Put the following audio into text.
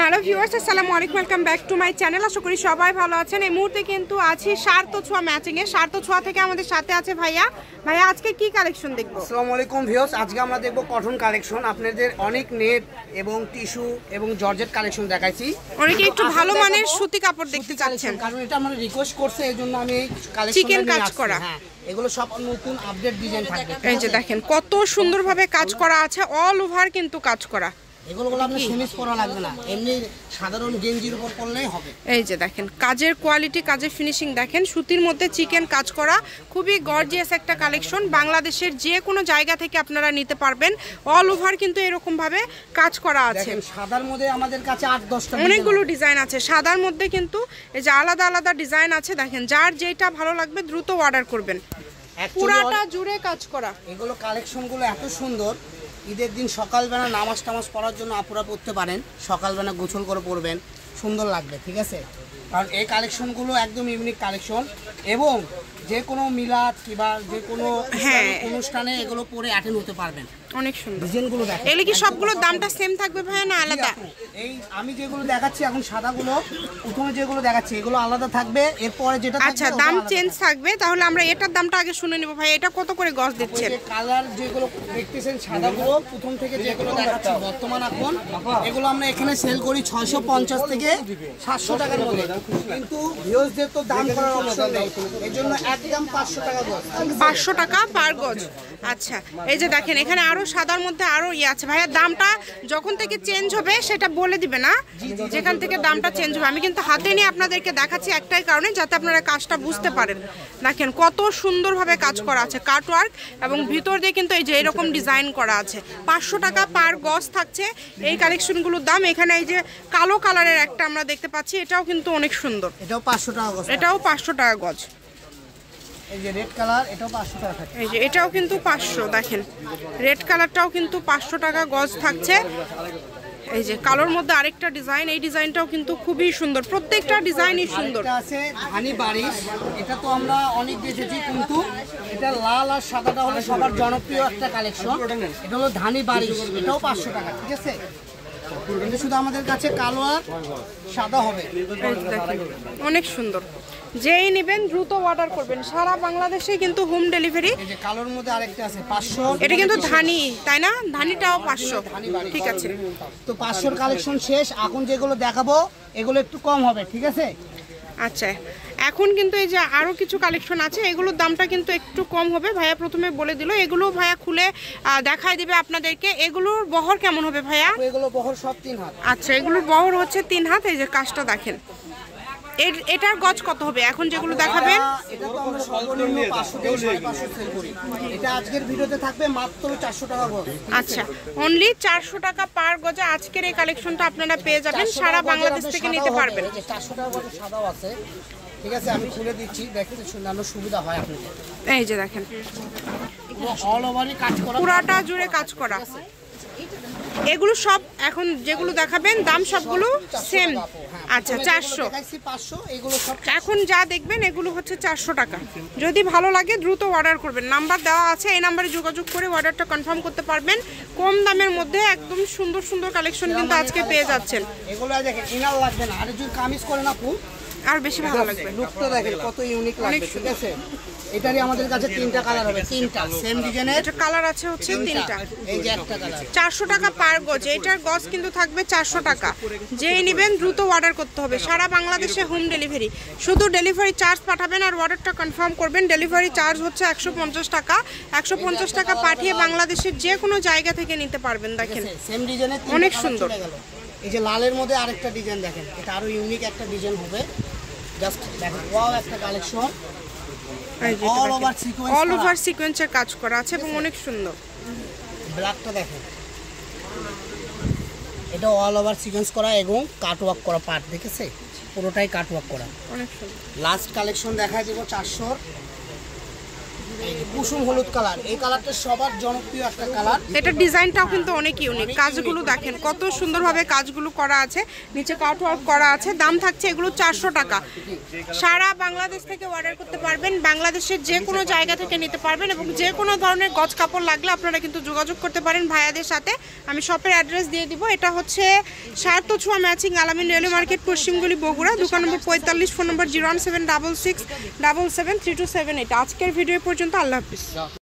Hello viewers, আসসালামু আলাইকুম, welcome back to my channel. আশা করি সবাই ভালো আছেন। এই মুহূর্তে কিন্তু আছি সার্থ ছোঁয়া ম্যাচিংয়ে। সার্থ ছোঁয়া থেকে আমাদের সাথে আছে ভাইয়া। ভাইয়া আজকে কি কালেকশন দেখবো? আসসালামু আলাইকুম ভিউয়ার্স, আজকে আমরা দেখবো কটন কালেকশন। আপনাদের অনেক নেট এবং টিস্যু এবং জর্জেট কালেকশন দেখাইছি। অনেকে একটু ভালো মানের সুতি কাপড় দেখতে চাচ্ছেন, কারণ এটা আমরা রিকোয়েস্ট করছে, এই জন্য আমি কালেকশন চিকেন কাজ করা। হ্যাঁ, এগুলো সব নতুন আপডেট ডিজাইন থাকবে। এই যে দেখেন কত সুন্দরভাবে কাজ করা আছে, অল ওভার কিন্তু কাজ করা। এগুলো আপনি সেমিজ পরা লাগবে না, এমনি সাধারণ গেঞ্জির উপর পরলেই হবে। এই যে দেখেন কাজের কোয়ালিটি, কাজের ফিনিশিং দেখেন। সুতির মধ্যে চিকেন কাজ করা, খুবই গর্জিয়াস একটা কালেকশন। বাংলাদেশের যে কোনো জায়গা থেকে আপনারা নিতে পারবেন। অল ওভার কিন্তু এরকম ভাবে কাজ করা আছে। সাদার মধ্যে আমাদের কাছে 8-10টা অনেকগুলো ডিজাইন আছে। সাদার মধ্যে কিন্তু এই যে আলাদা আলাদা ডিজাইন আছে। দেখেন যার যেটা ভালো লাগবে দ্রুত অর্ডার করবেন। পুরাটা জুড়ে কাজ করা। এগুলো কালেকশনগুলো এত সুন্দর, ঈদের দিন সকালবেলা নামাজ টামাজ পড়ার জন্য আপুরা পড়তে পারেন। সকালবেলা গোসল করে পড়বেন, সুন্দর লাগবে। ঠিক আছে, কারণ এই কালেকশনগুলো একদম ইউনিক কালেকশন এবং যে কোনো মিলাদ কিংবা যে কোনো অনুষ্ঠানে এগুলো পরে অ্যাটেন্ড হতে পারবেন। অনেক সুন্দর ডিজাইনগুলো দেখেন। এগুলো কি সবগুলোর দামটা সেম থাকবে ভাই না আলাদা? এই আমি যেগুলো দেখাচ্ছি এখন সাদাগুলো, প্রথমে যেগুলো দেখাচ্ছি এগুলো আলাদা থাকবে, এরপরে যেটা আচ্ছা দাম চেঞ্জ থাকবে। তাহলে আমরা এটার দামটা আগে শুনে নেব ভাই। এটা কত করে গজ দিচ্ছেন? কালার যেগুলো দেখতেছেন সাদাগুলো প্রথম থেকে যেগুলো দেখাচ্ছি বর্তমান এখন, এগুলো আমরা এখানে সেল করি 650 থেকে 700 টাকার মধ্যে। কিন্তু ভিউয়ার্সদের তো দাম করার অপশন নেই, এজন্য একদম 500 টাকা গজ। 500 টাকা পার গজ। আচ্ছা এই যে দেখেন এখানে আরো সাদার মধ্যে আরো আছে ভাইয়া। দামটা যখন থেকে চেঞ্জ হবে সেটা বলে দিবে না, যেখান থেকে দামটা চেঞ্জ হবে। আমি কিন্তু হাতে নিয়ে আপনাদেরকে দেখাচ্ছি একটাই কারণে, যাতে আপনারা কাজটা বুঝতে পারেন। দেখেন কত সুন্দরভাবে কাজ করা আছে, কাটওয়ার্ক এবং ভিতর দিয়ে কিন্তু এই যে এরকম ডিজাইন করা আছে। 500 টাকা পার গজ থাকছে এই কালেকশনগুলোর দাম। এখানে এই যে কালো কালারের একটা আমরা দেখতে পাচ্ছি, এটাও কিন্তু অনেক সুন্দর। এটাও 500 টাকা গজ। এটাও 500 টাকা গজ। এই যে রেড কালার, এটাও 500 টাকা থাকে। এই যে এটাও কিন্তু 500। দেখেন রেড কালারটাও কিন্তু 500 টাকা গজ থাকছে। এই যে কালোর মধ্যে আরেকটা ডিজাইন, এই ডিজাইনটাও কিন্তু খুবই সুন্দর। প্রত্যেকটা ডিজাইনই সুন্দর। এটা আছে ধানি বারিশ, এটা তো আমরা অনেক দেখেছি, কিন্তু এটা লাল আর সাদাটা হলো সবার জনপ্রিয় একটা কালেকশন। এটা হলো ধানি বারিশ, এটাও 500 টাকা। ঠিক আছে, কিন্তু শুধু আমাদের কাছে কালো আর সাদা হবে। অনেক সুন্দর। যেই নেবেন দ্রুত অর্ডার করবেন, সারা বাংলাদেশে কিন্তু হোম ডেলিভারি। এই যে কালোর মধ্যে আরেকটা আছে 500, এটা কিন্তু ধানি তাই না? ধানিটাও 500। ঠিক আছে, তো 500 কালেকশন শেষ। এখন যেগুলো দেখাবো এগুলো একটু কম হবে। ঠিক আছে, আচ্ছা এখন কিন্তু এই যে আরো কিছু কালেকশন আছে, এগুলোর দামটা কিন্তু একটু কম হবে। ভাইয়া প্রথমে বলে দিল, এগুলো ভাইয়া খুলে দেখাই দিবে আপনাদেরকে। এগুলোর বহর কেমন হবে ভাইয়া? এগুলো বহর সব 3 হাত। আচ্ছা এগুলোর বহর হচ্ছে 3 হাত। এই যে কাজটা দেখেন, এটার গজ কত হবে এখন যেগুলো দেখাবেন? এটা তো আমরা সর্বনিম্ন 500 থেকে 550 সেল করি। এটা আজকের ভিডিওতে থাকবে মাত্র 400 টাকা গজ। আচ্ছা অনলি 400 টাকা পার গজে আজকের এই কালেকশনটা আপনারা পেয়ে যাবেন। সারা বাংলাদেশ থেকে নিতে পারবেন। 400 টাকা গজে সাদাও আছে। ঠিক আছে, আমি খুলে দিচ্ছি, দেখতে সুন্দর সুবিধা হয় আপনাদের। এই যে দেখেন অল ওভারই কাজ করা, পুরাটা জুড়ে কাজ করা। এগুলো সব এখন যেগুলো দেখাবেন দাম সবগুলো সেম। আচ্ছা 400। এগুলো সব এখন যা দেখবেন এগুলো হচ্ছে 400 টাকা। যদি ভালো লাগে দ্রুত অর্ডার করবেন। নাম্বার দেওয়া আছে, এই নাম্বারে যোগাযোগ করে অর্ডারটা কনফার্ম করতে পারবেন। কম দামের মধ্যে একদম সুন্দর সুন্দর কালেকশন কিন্তু আজকে পেয়ে যাচ্ছেন। এগুলো দেখেন ইনার লাগবে না, আর যদি কামিজ করে না ফুল আর বেশি ভালো লাগবে। লুকটা দেখেন কত ইউনিক লাগবে। ঠিক আছে, এটারই আমাদের কাছে 3টা কালার হবে, 3টা সেম ডিজাইনের। এটা কালার আছে হচ্ছে 3টা। এই যে একটা কালার 400 টাকা পার গজ। এটার গজ কিন্তু থাকবে 400 টাকা। যেই নেবেন দ্রুত অর্ডার করতে হবে। সারা বাংলাদেশে হোম ডেলিভারি। শুধু ডেলিভারি চার্জ পাঠাবেন আর অর্ডারটা কনফার্ম করবেন। ডেলিভারি চার্জ হচ্ছে 150 টাকা। 150 টাকা পাঠিয়ে বাংলাদেশের যে কোনো জায়গা থেকে নিতে পারবেন। দেখেন সেম ডিজাইনের অনেক সুন্দর। এই যে লালের মধ্যে আরেকটা ডিজাইন দেখেন, এটা আরো ইউনিক একটা ডিজাইন হবে। জাস্ট দেখেন, ওয়াও একটা কালেকশন। অল ওভার সিকোয়েন্সের কাজ করা আছে এবং অনেক সুন্দর। ব্ল্যাকটা দেখেন, এটা অল ওভার সিকোয়েন্স করা এবং কাটওয়ার্ক করা পার্ট, দেখেছে পুরোটাই কাটওয়ার্ক করা, অনেক সুন্দর। লাস্ট কালেকশন দেখাই দেব 400। এই যে কুসুম হলুদ কালার, এই কালারটা সবার জনপ্রিয় একটা কালার। এটা ডিজাইনটাও কিন্তু অনেক ইউনিক, কাজগুলো দেখেন কত সুন্দরভাবে কাজগুলো করা আছে, নিচে কাট ওয়ার্ক করা আছে। দাম থাকছে এগুলো 400 টাকা। সারা বাংলাদেশ থেকে অর্ডার করতে পারবেন, বাংলাদেশের যে কোনো জায়গা থেকে নিতে পারবেন এবং যে কোনো ধরনের গজ কাপড় লাগলে আপনারা কিন্তু যোগাযোগ করতে পারেন ভাইয়াদের সাথে। আমি শপের অ্যাড্রেস দিয়ে দিব। এটা হচ্ছে সার্থ ছোঁয়া ম্যাচিং, আলামিন রেলওয়ে মার্কেট, পশ্চিমগুলি, বগুড়া। দোকান নম্বর 45, ফোন নম্বর 01766773278। আজকের ভিডিও পর্যন্ত, আল্লাহ হাফিজ।